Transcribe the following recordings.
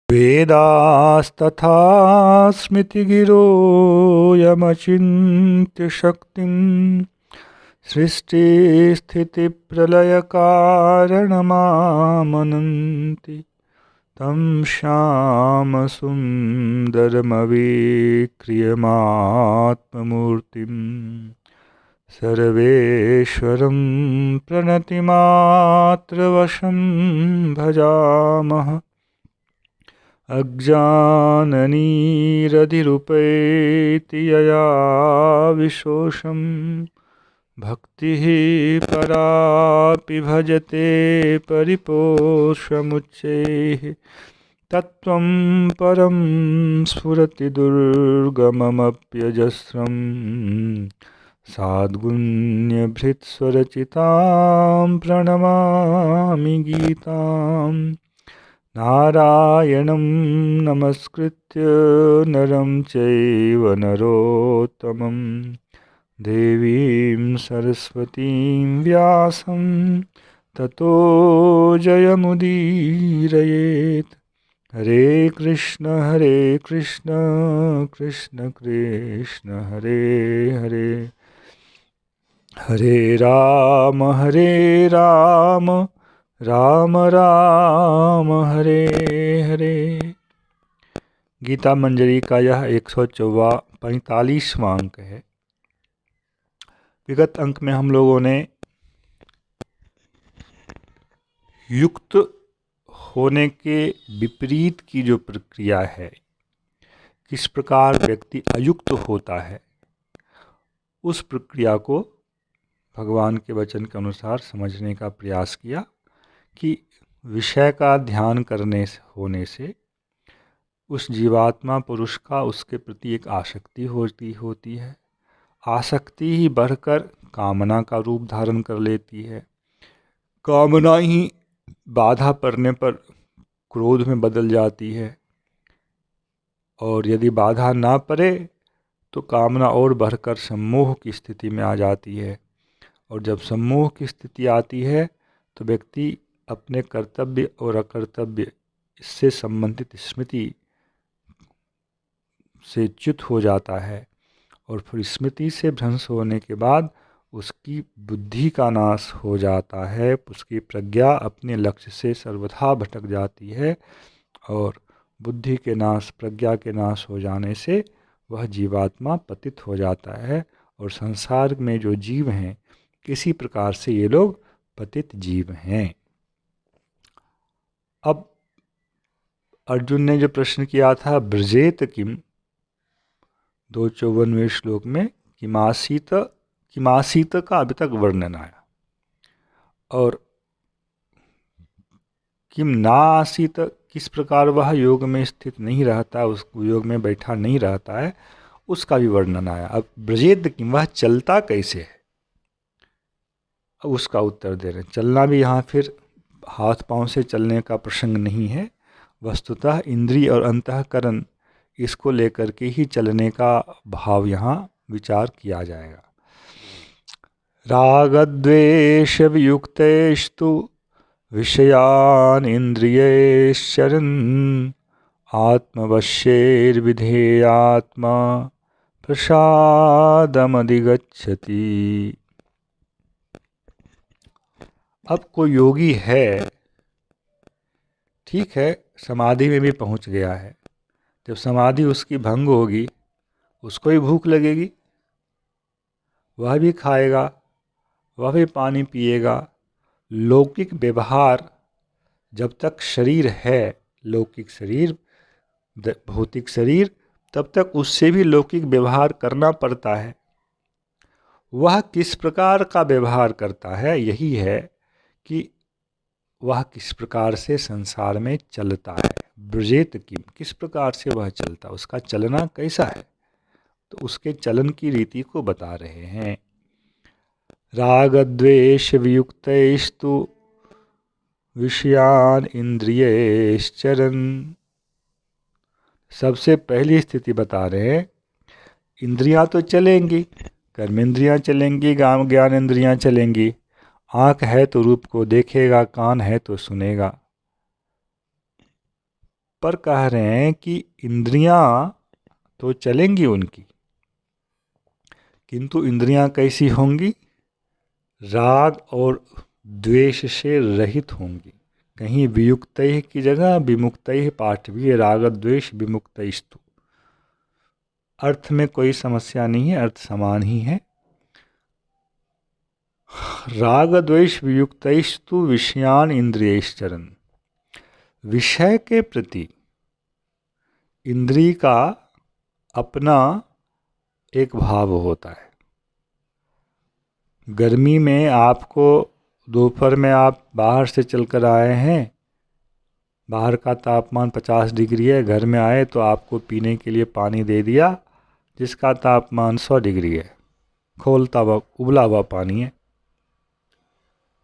वेदास्तथा स्मृतिगिरो यमचिन्त्य शक्तिं सृष्टिस्थितिप्रलयकारणमामनन्ति तं श्यामसुन्दरमविक्रियमात्ममूर्तिं सर्वेश्वरं प्रणतिमात्रवशं भजामः। अज्ञाननिरधिरुपैति यया विशोषं भक्तिः परापि भजते परिपोषमुच्चैः तत्त्वं परं स्फुरति दुर्गममप्यजस्रं साद्गुण्यभृत्स्वरचितां प्रणमामि गीताम्। नारायणं नमस्कृत्य नरं चैव नरोत्तमं देवीं सरस्वतीं व्यासं ततो जयमुदीरयेत्। हरे कृष्ण कृष्ण कृष्ण हरे हरे, हरे राम राम राम हरे हरे। गीता मंजरी का यह 145वां अंक है। विगत अंक में हम लोगों ने युक्त होने के विपरीत की जो प्रक्रिया है, किस प्रकार व्यक्ति अयुक्त होता है, उस प्रक्रिया को भगवान के वचन के अनुसार समझने का प्रयास किया कि विषय का ध्यान करने होने से उस जीवात्मा पुरुष का उसके प्रति एक आसक्ति होती है। आसक्ति ही बढ़कर कामना का रूप धारण कर लेती है। कामना ही बाधा पड़ने पर क्रोध में बदल जाती है, और यदि बाधा ना पड़े तो कामना और बढ़कर सम्मोह की स्थिति में आ जाती है। और जब सम्मोह की स्थिति आती है तो व्यक्ति अपने कर्तव्य और अकर्तव्य इससे संबंधित स्मृति से च्युत हो जाता है, और फिर स्मृति से भ्रंश होने के बाद उसकी बुद्धि का नाश हो जाता है, उसकी प्रज्ञा अपने लक्ष्य से सर्वथा भटक जाती है, और बुद्धि के नाश, प्रज्ञा के नाश हो जाने से वह जीवात्मा पतित हो जाता है। और संसार में जो जीव हैं, किसी प्रकार से ये लोग पतित जीव हैं। अब अर्जुन ने जो प्रश्न किया था, ब्रजेत किम, 254वें श्लोक में किमासीत का अभी तक वर्णन आया, और किम ना आसीत, किस प्रकार वह योग में स्थित नहीं रहता, उस योग में बैठा नहीं रहता है, उसका भी वर्णन आया। अब ब्रजेत किम, वह चलता कैसे है, अब उसका उत्तर दे रहे हैं। चलना भी यहाँ फिर हाथ पांव से चलने का प्रसंग नहीं है, वस्तुतः इंद्रिय और अंतःकरण इसको लेकर के ही चलने का भाव यहाँ विचार किया जाएगा। रागद्वेष वियुक्तेस्तु विषयान इंद्रियैश्चरन् आत्मवश्यैर्विधेयात्मा प्रसादमधिगच्छति। अब कोई योगी है, ठीक है, समाधि में भी पहुंच गया है, जब समाधि उसकी भंग होगी उसको भी भूख लगेगी, वह भी खाएगा, वह भी पानी पिएगा। लौकिक व्यवहार, जब तक शरीर है, लौकिक शरीर, भौतिक शरीर, तब तक उससे भी लौकिक व्यवहार करना पड़ता है। वह किस प्रकार का व्यवहार करता है, यही है कि वह किस प्रकार से संसार में चलता है। ब्रजेत किम, किस प्रकार से वह चलता, उसका चलना कैसा है, तो उसके चलन की रीति को बता रहे हैं। रागद्वेष वियुक्तैस्तु विषयान इंद्रियैश्चरन्, सबसे पहली स्थिति बता रहे हैं, इंद्रियां तो चलेंगी, कर्मेंद्रियां चलेंगी, ज्ञान इंद्रियां चलेंगी। आँख है तो रूप को देखेगा, कान है तो सुनेगा, पर कह रहे हैं कि इंद्रियां तो चलेंगी उनकी, किंतु इंद्रियां कैसी होंगी? राग और द्वेष से रहित होंगी। कहीं वियुक्तैः की जगह विमुक्तैः पाठवीय, राग द्वेष विमुक्तैस्तु। अर्थ में कोई समस्या नहीं है, अर्थ समान ही है। राग द्वेष वियुक्तैस्तु विषयान इंद्रियैश्चरन्। विषय के प्रति इंद्रिय का अपना एक भाव होता है। गर्मी में आपको दोपहर में आप बाहर से चलकर आए हैं, बाहर का तापमान 50 डिग्री है, घर में आए तो आपको पीने के लिए पानी दे दिया जिसका तापमान 100 डिग्री है, खौलता हुआ उबला हुआ पानी है,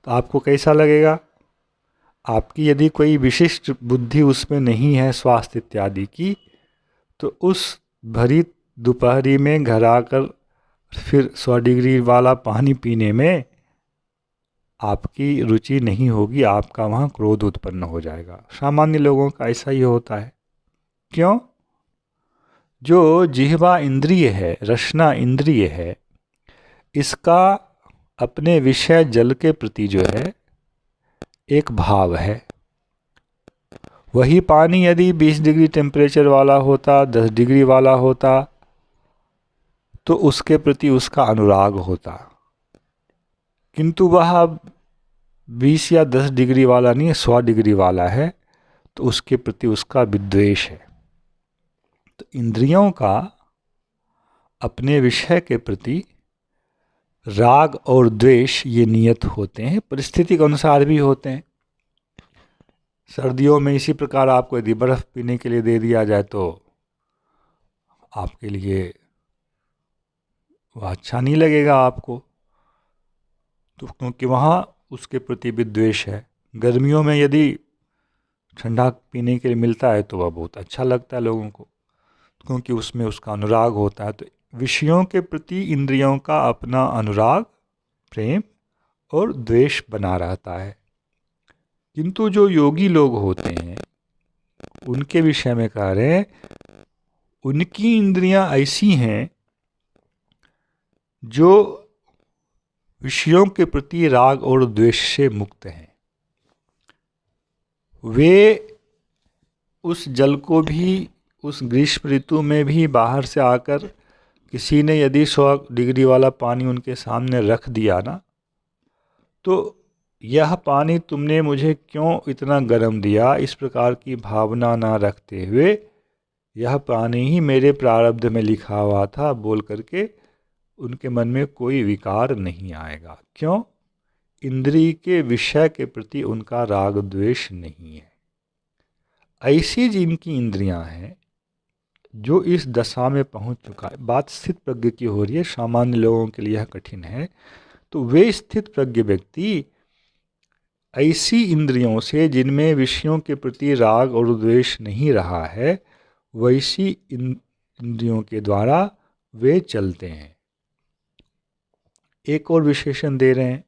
तो आपको कैसा लगेगा? आपकी यदि कोई विशिष्ट बुद्धि उसमें नहीं है स्वास्थ्य इत्यादि की, तो उस भरी दोपहरी में घर आकर फिर 100 डिग्री वाला पानी पीने में आपकी रुचि नहीं होगी, आपका वहाँ क्रोध उत्पन्न हो जाएगा। सामान्य लोगों का ऐसा ही होता है। क्यों? जो जिह्वा इंद्रिय है, रसना इंद्रिय है, इसका अपने विषय जल के प्रति जो है एक भाव है। वही पानी यदि 20 डिग्री टेम्परेचर वाला होता, 10 डिग्री वाला होता, तो उसके प्रति उसका अनुराग होता, किंतु वह 20 या 10 डिग्री वाला नहीं है, 100 डिग्री वाला है, तो उसके प्रति उसका विद्वेष है। तो इंद्रियों का अपने विषय के प्रति राग और द्वेष ये नियत होते हैं, परिस्थिति के अनुसार भी होते हैं। सर्दियों में इसी प्रकार आपको यदि बर्फ़ पीने के लिए दे दिया जाए तो आपके लिए वह अच्छा नहीं लगेगा आपको, तो क्योंकि वहाँ उसके प्रति विद्वेष है। गर्मियों में यदि ठंडा पीने के लिए मिलता है तो वह बहुत अच्छा लगता है लोगों को, क्योंकि उसमें उसका अनुराग होता है। तो विषयों के प्रति इंद्रियों का अपना अनुराग, प्रेम और द्वेष बना रहता है। किंतु जो योगी लोग होते हैं उनके विषय में कह रहे हैं, उनकी इंद्रियां ऐसी हैं जो विषयों के प्रति राग और द्वेष से मुक्त हैं। वे उस जल को भी उस ग्रीष्म ऋतु में भी बाहर से आकर किसी ने यदि 100 डिग्री वाला पानी उनके सामने रख दिया ना, तो यह पानी तुमने मुझे क्यों इतना गर्म दिया, इस प्रकार की भावना ना रखते हुए यह पानी ही मेरे प्रारब्ध में लिखा हुआ था बोल करके उनके मन में कोई विकार नहीं आएगा। क्यों? इंद्रिय के विषय के प्रति उनका राग द्वेष नहीं है। ऐसी जिनकी इंद्रियां हैं, जो इस दशा में पहुंच चुका है, बात स्थित प्रज्ञ की हो रही है, सामान्य लोगों के लिए यह कठिन है, तो वे स्थित प्रज्ञ व्यक्ति ऐसी इंद्रियों से जिनमें विषयों के प्रति राग और द्वेष नहीं रहा है, वैसी इंद्रियों के द्वारा वे चलते हैं। एक और विशेषण दे रहे हैं,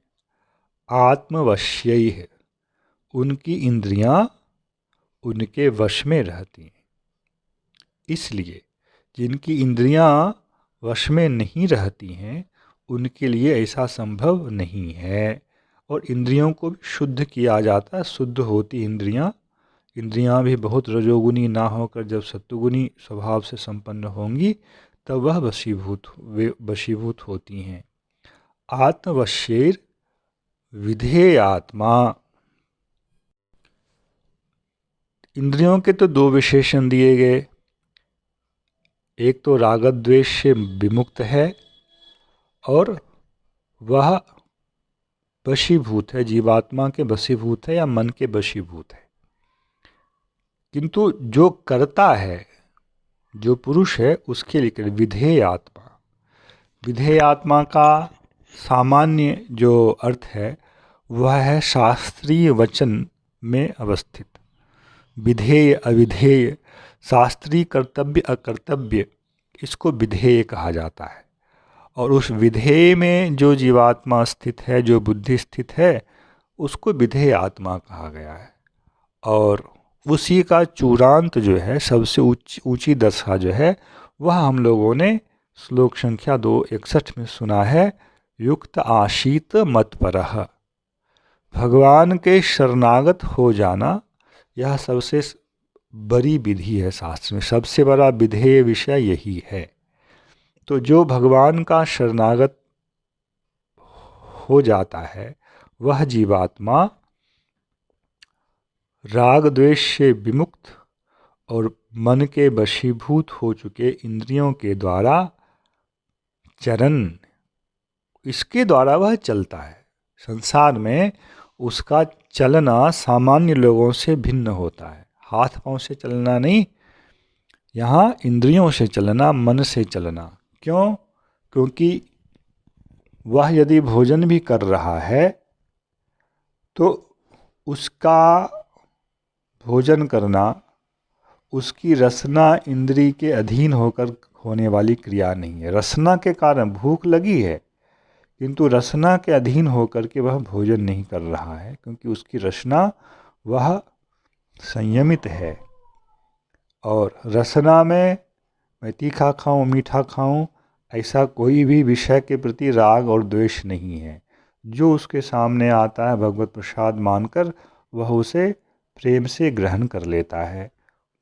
आत्मवश्यैः, उनकी इंद्रियां उनके वश में रहती हैं। इसलिए जिनकी इंद्रियां वश में नहीं रहती हैं उनके लिए ऐसा संभव नहीं है। और इंद्रियों को भी शुद्ध किया जाता है, शुद्ध होती इंद्रियां। इंद्रियां भी बहुत रजोगुनी ना होकर जब सत्वगुनी स्वभाव से संपन्न होंगी तब वह वशीभूत होती हैं। आत्मवश्यैर् विधेयात्मा। इंद्रियों के तो दो विशेषण दिए गए, एक तो राग द्वेष से विमुक्त है और वह वशीभूत है, जीवात्मा के वशीभूत है या मन के वशीभूत है। किंतु जो करता है, जो पुरुष है, उसके लिए विधेय आत्मा। विधेय आत्मा का सामान्य जो अर्थ है वह है शास्त्रीय वचन में अवस्थित। विधेय अविधेय, शास्त्रीय कर्तव्य अकर्तव्य, इसको विधेय कहा जाता है। और उस विधेय में जो जीवात्मा स्थित है, जो बुद्धि स्थित है, उसको विधेय आत्मा कहा गया है। और उसी का चूड़ांत जो है, सबसे ऊंची दशा जो है, वह हम लोगों ने श्लोक संख्या 261 में सुना है। युक्त आशीत मत्परः, भगवान के शरणागत हो जाना, यह सबसे बड़ी विधि है। शास्त्र में सबसे बड़ा विधेय विषय यही है। तो जो भगवान का शरणागत हो जाता है, वह जीवात्मा राग द्वेष से विमुक्त और मन के वशीभूत हो चुके इंद्रियों के द्वारा चरण, इसके द्वारा वह चलता है। संसार में उसका चलना सामान्य लोगों से भिन्न होता है। हाथ पांव से चलना नहीं, यहाँ इंद्रियों से चलना, मन से चलना। क्यों? क्योंकि वह यदि भोजन भी कर रहा है तो उसका भोजन करना उसकी रसना इंद्री के अधीन होकर होने वाली क्रिया नहीं है। रसना के कारण भूख लगी है, किंतु रसना के अधीन होकर के वह भोजन नहीं कर रहा है, क्योंकि उसकी रसना वह संयमित है। और रसना में मैं तीखा खाऊं, मीठा खाऊं, ऐसा कोई भी विषय के प्रति राग और द्वेष नहीं है। जो उसके सामने आता है भगवत प्रसाद मानकर, वह उसे प्रेम से ग्रहण कर लेता है।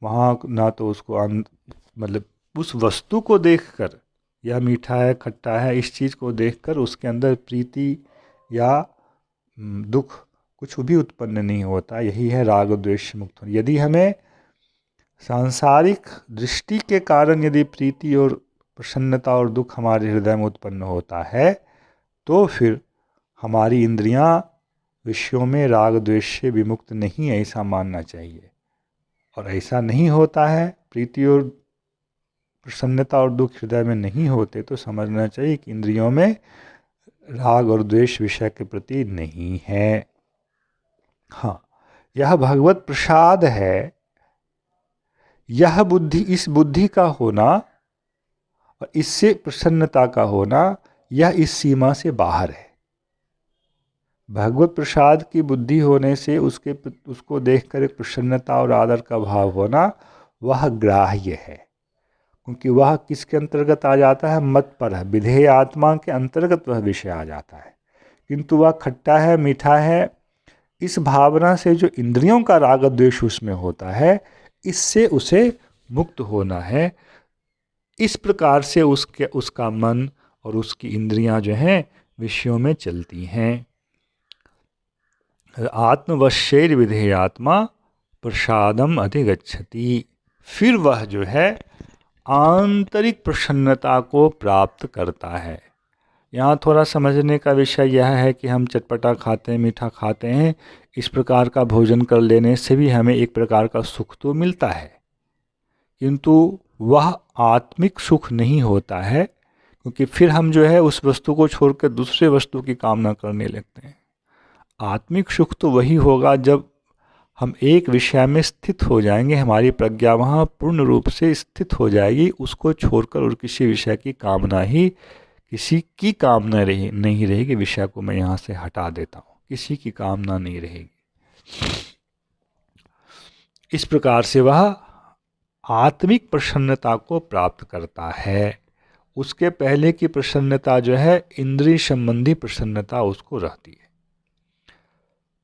वहाँ ना तो उसको मतलब उस वस्तु को देखकर, यह मीठा है, खट्टा है, इस चीज़ को देखकर उसके अंदर प्रीति या दुख कुछ भी उत्पन्न नहीं होता। यही है राग द्वेष मुक्त होना। यदि हमें सांसारिक दृष्टि के कारण यदि प्रीति और प्रसन्नता और दुख हमारे हृदय में उत्पन्न होता है, तो फिर हमारी इंद्रियां विषयों में राग द्वेष से विमुक्त नहीं है, ऐसा मानना चाहिए। और ऐसा नहीं होता है, प्रीति और प्रसन्नता और दुख हृदय में नहीं होते, तो समझना चाहिए कि इंद्रियों में राग और द्वेष विषय के प्रति नहीं है। हाँ, यह भगवत प्रसाद है। यह बुद्धि, इस बुद्धि का होना और इससे प्रसन्नता का होना, यह इस सीमा से बाहर है। भगवत प्रसाद की बुद्धि होने से उसको देखकर एक प्रसन्नता और आदर का भाव होना, वह ग्राह्य है। क्योंकि वह किसके अंतर्गत आ जाता है? मत पर है, विधेय आत्मा के अंतर्गत वह विषय आ जाता है। किंतु वह खट्टा है, मीठा है, इस भावना से जो इंद्रियों का राग द्वेष उसमें होता है, इससे उसे मुक्त होना है। इस प्रकार से उसका मन और उसकी इंद्रियां जो हैं विषयों में चलती हैं। आत्मवश्यैर विधेयात्मा प्रसादम अधिगच्छति, फिर वह जो है आंतरिक प्रसन्नता को प्राप्त करता है। यहाँ थोड़ा समझने का विषय यह है कि हम चटपटा खाते हैं, मीठा खाते हैं, इस प्रकार का भोजन कर लेने से भी हमें एक प्रकार का सुख तो मिलता है, किंतु वह आत्मिक सुख नहीं होता है। क्योंकि फिर हम जो है उस वस्तु को छोड़कर दूसरे वस्तु की कामना करने लगते हैं। आत्मिक सुख तो वही होगा जब हम एक विषय में स्थित हो जाएंगे, हमारी प्रज्ञा वहाँ पूर्ण रूप से स्थित हो जाएगी, उसको छोड़कर और किसी विषय की कामना ही, किसी की कामना नहीं रहेगी। विषय को मैं यहाँ से हटा देता हूँ, किसी की कामना नहीं रहेगी। इस प्रकार से वह आत्मिक प्रसन्नता को प्राप्त करता है। उसके पहले की प्रसन्नता जो है इंद्रिय संबंधी प्रसन्नता उसको रहती है।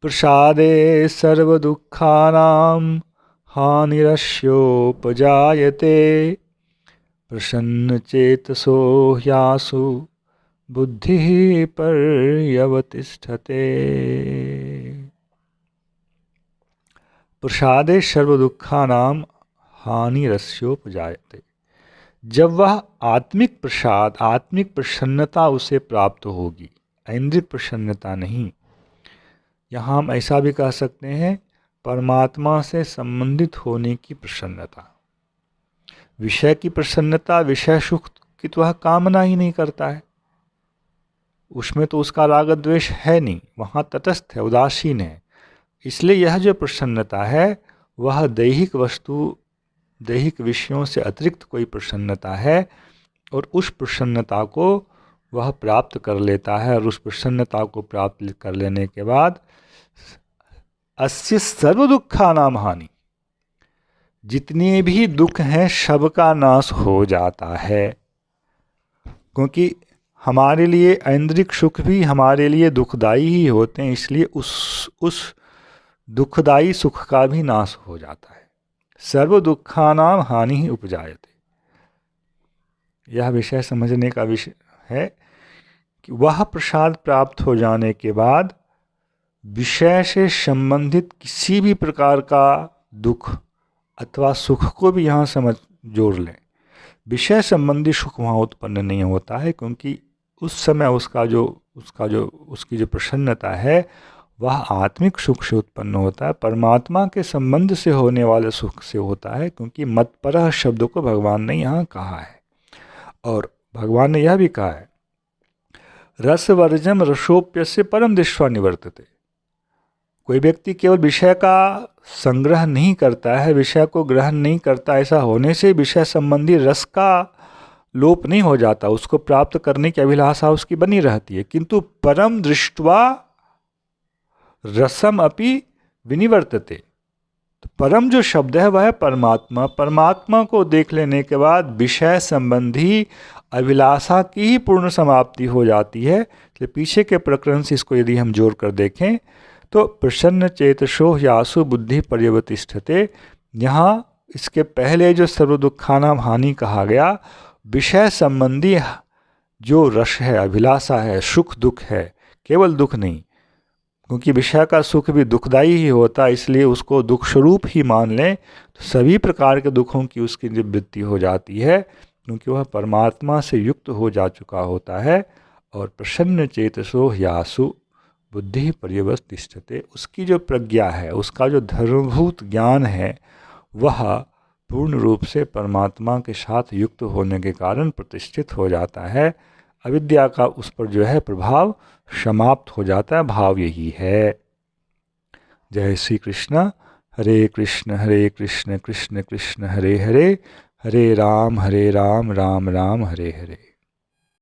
प्रसादे सर्व दुखानां हानिरस्योपजायते, प्रसन्न चेतसो ह्यासु बुद्धि पर्यवतिष्ठते। प्रसादे सर्व दुखानां हानिरस्योपजायते, जब वह आत्मिक प्रसाद, आत्मिक प्रसन्नता उसे प्राप्त होगी, ऐन्द्रिक प्रसन्नता नहीं। यहाँ हम ऐसा भी कह सकते हैं, परमात्मा से संबंधित होने की प्रसन्नता। विषय की प्रसन्नता, विषय सुख की तो वह कामना ही नहीं करता है, उसमें तो उसका राग द्वेष है नहीं, वहाँ तटस्थ है, उदासीन है। इसलिए यह जो प्रसन्नता है वह दैहिक वस्तु, दैहिक विषयों से अतिरिक्त कोई प्रसन्नता है, और उस प्रसन्नता को वह प्राप्त कर लेता है। और उस प्रसन्नता को प्राप्त कर लेने के बाद अस्य सर्व दुखानां हानि, जितने भी दुख हैं सबका नाश हो जाता है, क्योंकि हमारे लिए ऐन्द्रिक सुख भी हमारे लिए दुखदाई ही होते हैं, इसलिए उस दुखदाई सुख का भी नाश हो जाता है। सर्व दुखानाम हानि ही उपजायते। यह विषय समझने का विषय है कि वह प्रसाद प्राप्त हो जाने के बाद विषय से संबंधित किसी भी प्रकार का दुख अथवा सुख को भी यहाँ समझ जोड़ लें। विषय संबंधी सुख वहाँ उत्पन्न नहीं होता है, क्योंकि उस समय उसकी जो प्रसन्नता है वह आत्मिक सुख से उत्पन्न होता है, परमात्मा के संबंध से होने वाले सुख से होता है, क्योंकि मत्परः शब्द को भगवान ने यहाँ कहा है। और भगवान ने यह भी कहा है, रसवर्जम रसोप्यस्य परम दृष्ट्वा निवर्तते। कोई व्यक्ति केवल विषय का संग्रह नहीं करता है, विषय को ग्रहण नहीं करता, ऐसा होने से विषय संबंधी रस का लोप नहीं हो जाता, उसको प्राप्त करने की अभिलाषा उसकी बनी रहती है। किंतु परम दृष्ट्वा रसम अपि विनिवर्तते। तो परम जो शब्द है वह है परमात्मा। परमात्मा को देख लेने के बाद विषय संबंधी अभिलाषा की ही पूर्ण समाप्ति हो जाती है। इसलिए पीछे के प्रकरण से इसको यदि हम जोड़ कर देखें तो प्रसन्न चेतसो यासु बुद्धि पर्यवतिष्ठते, यहाँ इसके पहले जो सर्व दुखानाम हानि कहा गया, विषय संबंधी जो रस है, अभिलाषा है, सुख दुख है, केवल दुख नहीं, क्योंकि विषय का सुख भी दुखदाई ही होता है, इसलिए उसको दुख स्वरूप ही मान लें तो सभी प्रकार के दुखों की उसकी निवृत्ति हो जाती है, क्योंकि वह परमात्मा से युक्त हो जा चुका होता है। और प्रसन्न चेतसो यासु बुद्धि पर्यवतिष्ठते, उसकी जो प्रज्ञा है, उसका जो धर्मभूत ज्ञान है, वह पूर्ण रूप से परमात्मा के साथ युक्त होने के कारण प्रतिष्ठित हो जाता है। अविद्या का उस पर जो है प्रभाव समाप्त हो जाता है। भाव यही है। जय श्री कृष्ण। हरे कृष्ण कृष्ण कृष्ण हरे हरे, हरे राम राम राम हरे हरे।